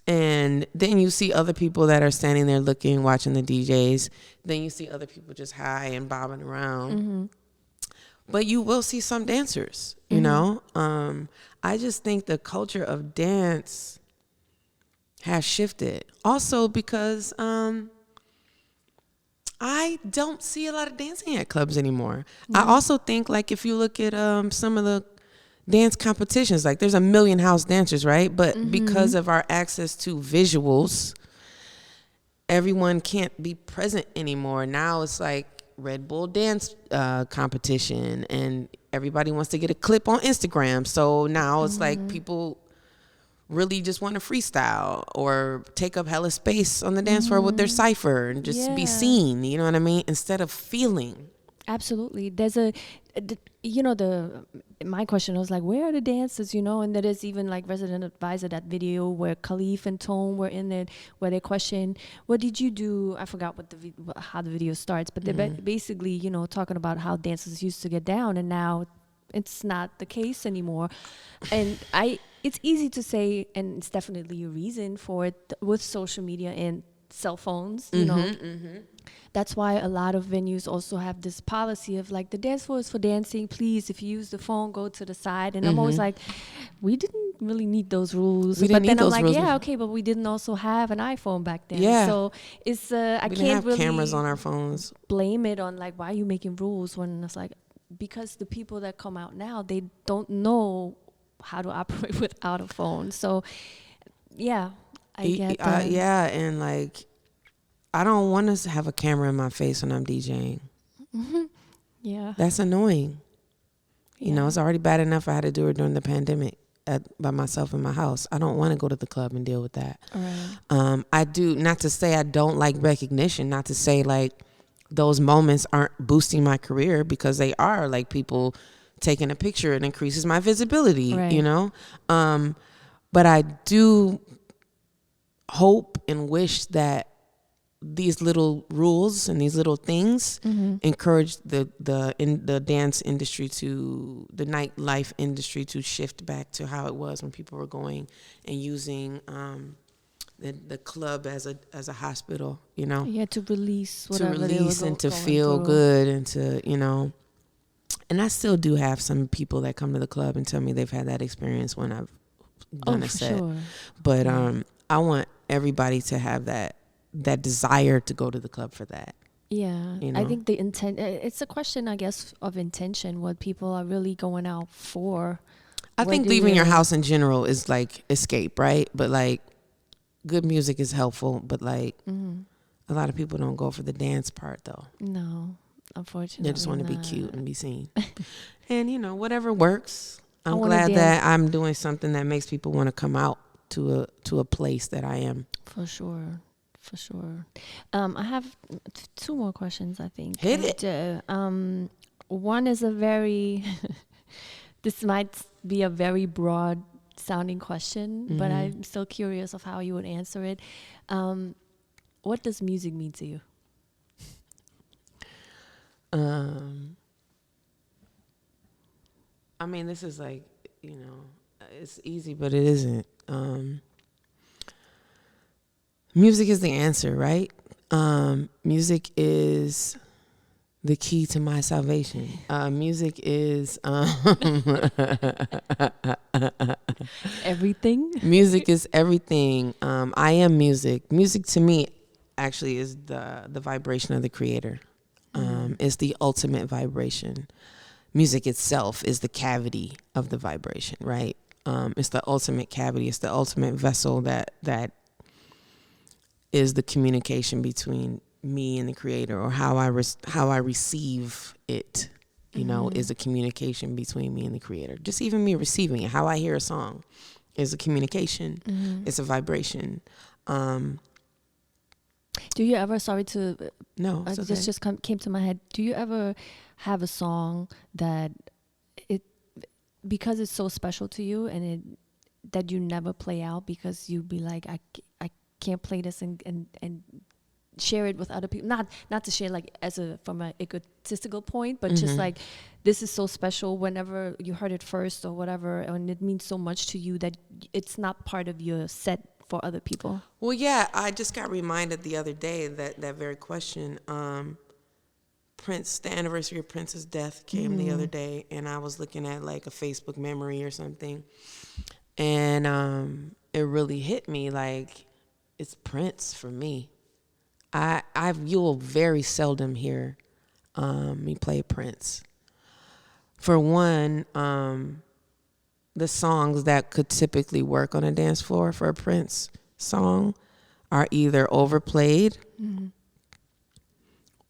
And then you see other people that are standing there looking, watching the DJs. Then you see other people just high and bobbing around. But you will see some dancers, you know. I just think the culture of dance has shifted. Also because I don't see a lot of dancing at clubs anymore. I also think, like, if you look at some of the dance competitions, like there's a million house dancers, right? But because of our access to visuals, everyone can't be present anymore. Now it's like Red Bull dance competition, and everybody wants to get a clip on Instagram. So now it's like people really just want to freestyle or take up hella space on the dance floor with their cipher and just be seen, you know what I mean, instead of feeling. Absolutely. There's my question was like, where are the dancers, you know? And there is even like Resident Advisor, that video where Khalif and Tone were in it, where they question, what did you do? I forgot how the video starts, but they're basically, you know, talking about how dancers used to get down, and now it's not the case anymore. And it's easy to say, and it's definitely a reason for it with social media and cell phones, you know. That's why a lot of venues also have this policy of like, the dance floor is for dancing. Please, if you use the phone, go to the side. And I'm always like, we didn't really need those rules. But then I'm like, yeah, okay, but we didn't also have an iPhone back then. Yeah. So it's I we can't didn't have really cameras on our phones. Blame it on like, why are you making rules, when it's like, because the people that come out now, they don't know how to operate without a phone. So yeah, I get that. Yeah, and like, I don't want to have a camera in my face when I'm DJing. Yeah. That's annoying. You know, it's already bad enough I had to do it during the pandemic by myself in my house. I don't want to go to the club and deal with that. Right. I do, not to say I don't like recognition, not to say like those moments aren't boosting my career, because they are. Like, people taking a picture, it increases my visibility, you know? But I do hope and wish that these little rules and these little things encourage the dance industry, to the nightlife industry, to shift back to how it was when people were going and using the club as a hospital, you know. Yeah, to release whatever they were and to feel good, and to, you know. And I still do have some people that come to the club and tell me they've had that experience when I've done a set. Sure. But I want everybody to have that desire to go to the club for that. Yeah, you know? I think the intent, it's a question, I guess, of intention, what people are really going out for. I think leaving your house in general is like escape, right? But like, good music is helpful, but like a lot of people don't go for the dance part though. No, unfortunately. They just want to be cute and be seen. And you know, whatever works. I'm glad that I'm doing something that makes people want to come out to a place that I am. For sure. I have 2 more questions, I think. Hit it. One is a very, this might be a very broad sounding question, but I'm still curious of how you would answer it. What does music mean to you? I mean, this is like, you know, it's easy, but it isn't. Music is the answer, right? Music is the key to my salvation. Music is everything. Music is everything. I am music. Music to me actually is the vibration of the creator. It's the ultimate vibration. Music itself is the cavity of the vibration, right? It's the ultimate cavity. It's the ultimate vessel that is the communication between me and the creator, or how I receive it, you know, is a communication between me and the creator. Just even me receiving it, how I hear a song is a communication. It's a vibration. Do you ever, sorry to, no, this just came to my head. Do you ever have a song that because it's so special to you, and that you never play out because you be like, I can't play this and share it with other people, not to share like from an egotistical point, but just like, this is so special whenever you heard it first or whatever, and it means so much to you that it's not part of your set for other people. Well, yeah, I just got reminded the other day that very question. Prince, the anniversary of Prince's death came the other day, and I was looking at like a Facebook memory or something, and it really hit me like, it's Prince for me. You'll very seldom hear me play Prince. For one, the songs that could typically work on a dance floor for a Prince song are either overplayed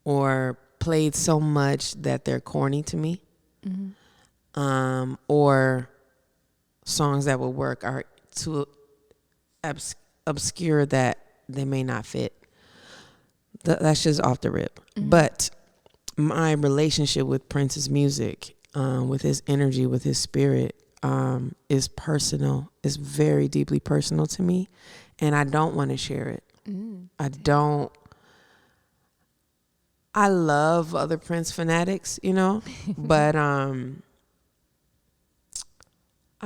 or played so much that they're corny to me, or songs that will work are too obscure that they may not fit. That's just off the rip. But my relationship with Prince's music, with his energy, with his spirit, is personal. It's very deeply personal to me, and I don't want to share it. I love other Prince fanatics, but I'd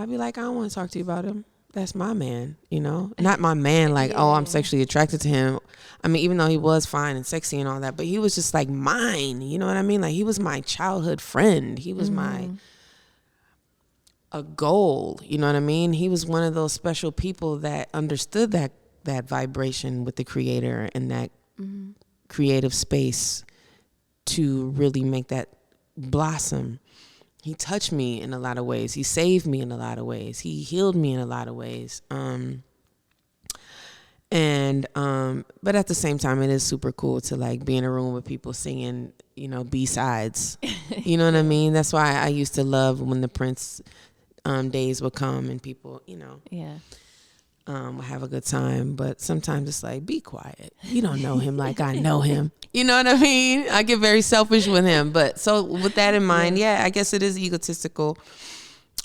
be like, I don't want to talk to you about him. That's my man, not my man. Like, oh, I'm sexually attracted to him. I mean, even though he was fine and sexy and all that, but he was just like mine. You know what I mean? Like, he was my childhood friend. He was a goal. You know what I mean? He was one of those special people that understood that vibration with the creator and that creative space to really make that blossom. He touched me in a lot of ways. He saved me in a lot of ways. He healed me in a lot of ways. But at the same time, it is super cool to like be in a room with people singing, B-sides. You know what I mean? That's why I used to love when the Prince days would come and people, have a good time. But sometimes it's like, be quiet. You don't know him like I know him. You know what I mean? I get very selfish with him. But so with that in mind, I guess it is egotistical,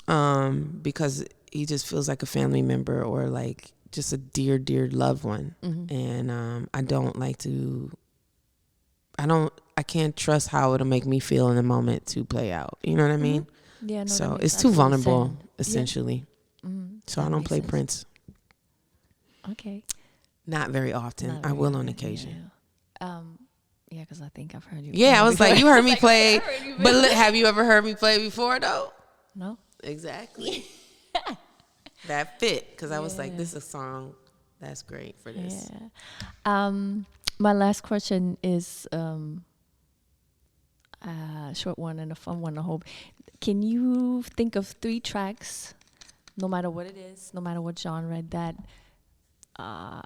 because he just feels like a family member or like just a dear, dear loved one. And I can't trust how it'll make me feel in the moment to play out. You know what I mean? Yeah. No, so it's too vulnerable, essentially. So I don't play Prince. Okay. Not very often. I will on occasion. Yeah, because I think I've heard you. Yeah, I was like, you heard me play. But have you ever heard me play before, though? No. Exactly. That fit, because I was like, this is a song that's great for this. Yeah. My last question is a short one and a fun one, I hope. Can you think of 3 tracks, no matter what it is, no matter what genre, that I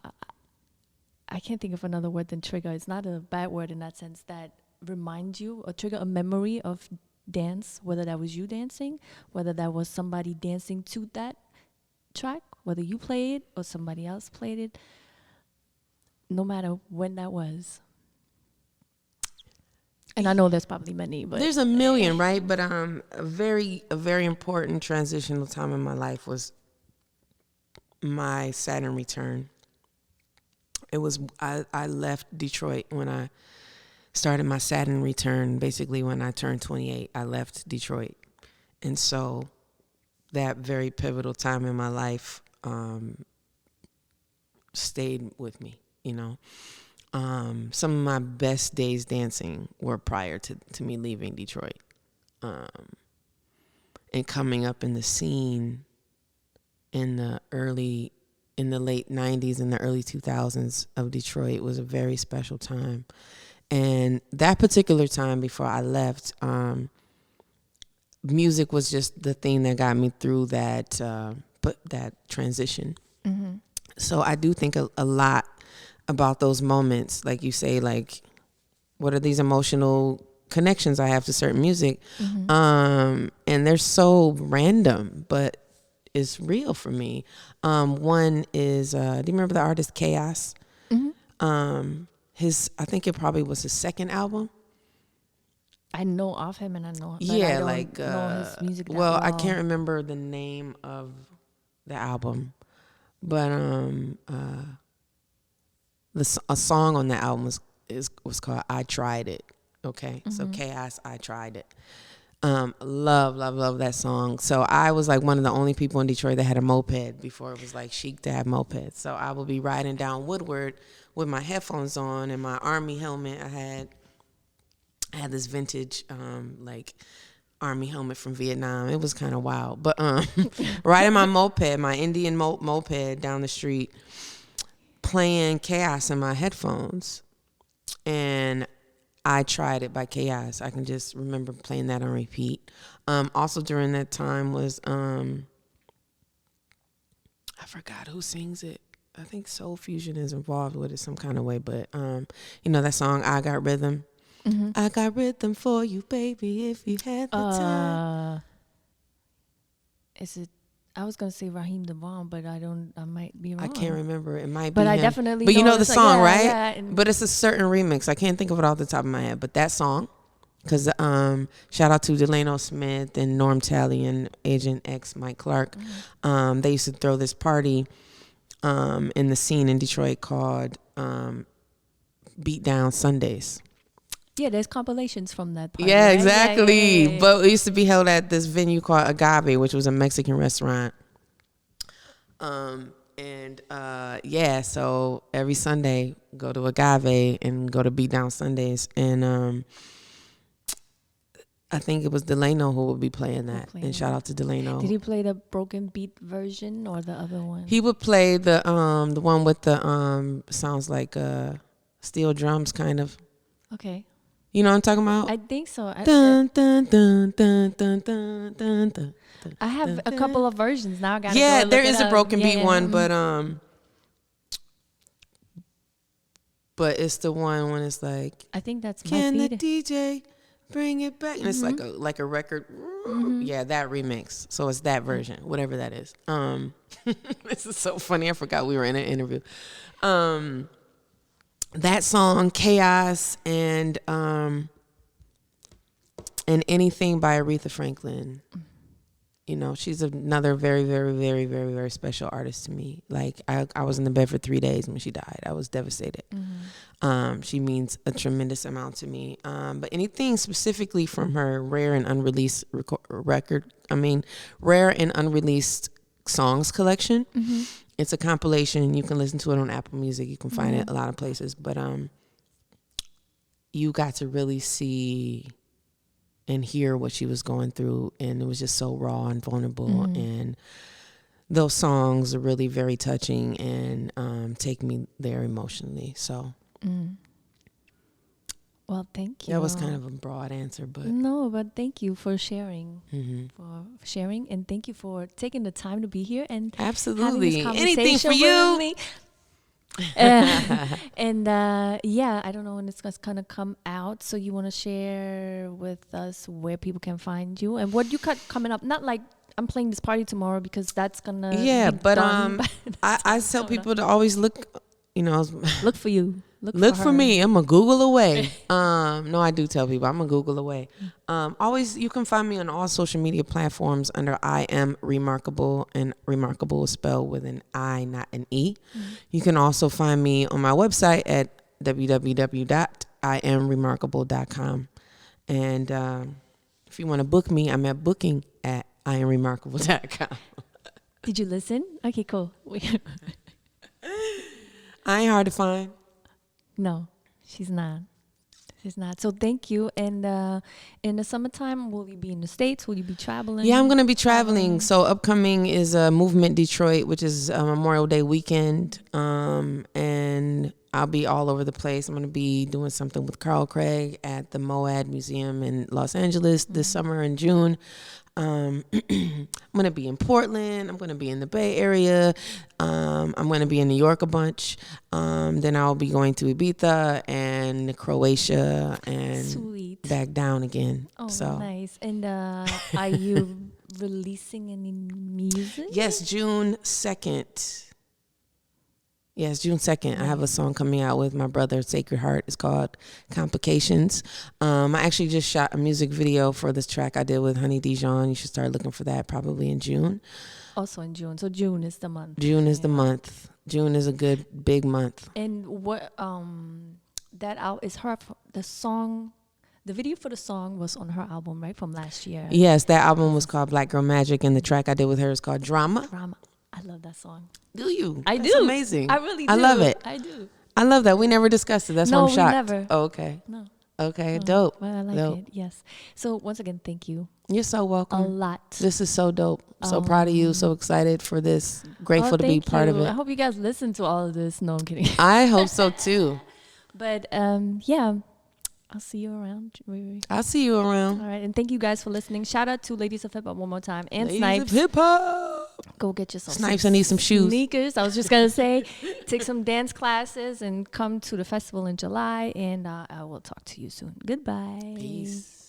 can't think of another word than trigger. It's not a bad word in that sense, that remind you or trigger a memory of dance, whether that was you dancing, whether that was somebody dancing to that track, whether you played or somebody else played it, no matter when that was. And I know there's probably many, but there's a million, right? But a very important transitional time in my life was my Saturn return. It was I left Detroit when I started my Saturn return. Basically, when I turned 28, I left Detroit, and so that very pivotal time in my life stayed with me. Some of my best days dancing were prior to me leaving Detroit, and coming up in the scene in the late 90s and the early 2000s of Detroit was a very special time. And that particular time before I left, music was just the thing that got me through that transition. So I do think a lot about those moments, like you say, like, what are these emotional connections I have to certain music? And they're so random, but it's real for me. One is, do you remember the artist Chaos? I think it probably was his second album. I know of him and I know, but Yeah, I don't like know his music that well, I can't remember the name of the album, but a song on the album was called "I Tried It." Okay, so Chaos, I Tried It. Love that song. So I was like one of the only people in Detroit that had a moped before it was like chic to have mopeds. So I would be riding down Woodward with my headphones on and my army helmet. I had this vintage like army helmet from Vietnam. It was kind of wild, but riding my moped, my Indian moped down the street, playing Chaos in my headphones, and I Tried It by Chaos. I can just remember playing that on repeat. Also during that time was I forgot who sings it. I think Soul Fusion is involved with it some kind of way, but you know that song I Got Rhythm. I got rhythm for you, baby, if you had the time. Is it? I was gonna say Raheem Devon, but I might be wrong. I can't remember. It might be but him. I definitely. But you know the song, like, right? Yeah, but it's a certain remix. I can't think of it off the top of my head. But that song, because shout out to Delano Smith and Norm Talley and Agent X Mike Clark. They used to throw this party in the scene in Detroit called Beat Down Sundays. Yeah, there's compilations from that party. Yeah, right? exactly. Yeah. But it used to be held at this venue called Agave, which was a Mexican restaurant. So every Sunday go to Agave and go to Beat Down Sundays, and I think it was Delano who would be playing that. And shout out to Delano. Did he play the broken beat version or the other one? He would play the one with the sounds like steel drums, kind of. Okay. You know what I'm talking about? I think so. Dun, dun, dun, dun, dun, dun, dun, dun. I have a couple of versions now. I gotta yeah, go there look is it a up. broken beat Yeah. one, but it's the one when it's like, I think that's my can the feed. DJ bring it back? And it's like a record. Yeah, that remix. So it's that version, whatever that is. This is so funny. I forgot we were in an interview. That song, Chaos, and Anything by Aretha Franklin. You know, she's another very, very, very, very, very special artist to me. Like, I was in the bed for 3 days when she died. I was devastated. She means a tremendous amount to me. But anything specifically from her rare and unreleased songs collection. It's a compilation. You can listen to it on Apple Music. You can find it a lot of places. But you got to really see and hear what she was going through. And it was just so raw and vulnerable. And those songs are really very touching and take me there emotionally. So. Well, thank you. That was kind of a broad answer, but no, but thank you for sharing, and thank you for taking the time to be here and absolutely having this anything for conversation you. And yeah, I don't know when it's gonna come out. So you want to share with us where people can find you and what you got coming up? Not like I'm playing this party tomorrow because that's gonna be but done I tell people to always look. You know, look for you. Look for me. I'm a Google away. No, I do tell people I'm a Google away. Always, you can find me on all social media platforms under I Am Rimarkable, and Rimarkable is spelled with an I, not an E. You can also find me on my website at www.iamremarkable.com. And if you want to book me, I'm at booking at iamremarkable.com. Did you listen? Okay, cool. I ain't hard to find. No, she's not. She's not. So thank you. And in the summertime, will you be in the States? Will you be traveling? Yeah, I'm going to be traveling. So upcoming is Movement Detroit, which is Memorial Day weekend. And I'll be all over the place. I'm going to be doing something with Carl Craig at the Moad Museum in Los Angeles this summer in June. I'm going to be in Portland. I'm going to be in the Bay Area. I'm going to be in New York a bunch. Then I'll be going to Ibiza and Croatia and back down again. Oh, so nice. And are you releasing any music? Yes, June 2nd. Yes, June 2nd. I have a song coming out with my brother, Sacred Heart. It's called Complications. I actually just shot a music video for this track I did with Honey Dijon. You should start looking for that probably in June. Also in June. So June is the month. June is the month. June is a good big month. And what that out is her the song. The video for the song was on her album, right, from last year. Yes, that album was called Black Girl Magic, and the track I did with her is called Drama. Drama. I love that song. Do you? I That's do. amazing. I really do. I love it. I do. I love that. We never discussed it. That's why I'm shocked. No, we never. Oh, okay. No. Okay, No. dope. Well, I like Dope. it. Yes. So once again, thank you You're so welcome. a lot. This is so dope. So proud of you. So excited for this. Grateful to be thank part of you. it. I hope you guys listen to all of this. No, I'm kidding. I hope so too. But yeah, I'll see you around. I'll see you around. All right, and thank you guys for listening. Shout out to Ladies of Hip Hop one more time and Ladies Snipes. of Hip Hop. Go get yourself Snipes, I need some shoes. sneakers. I was just gonna say, take some dance classes and come to the festival in July. And I will talk to you soon. Goodbye. Peace.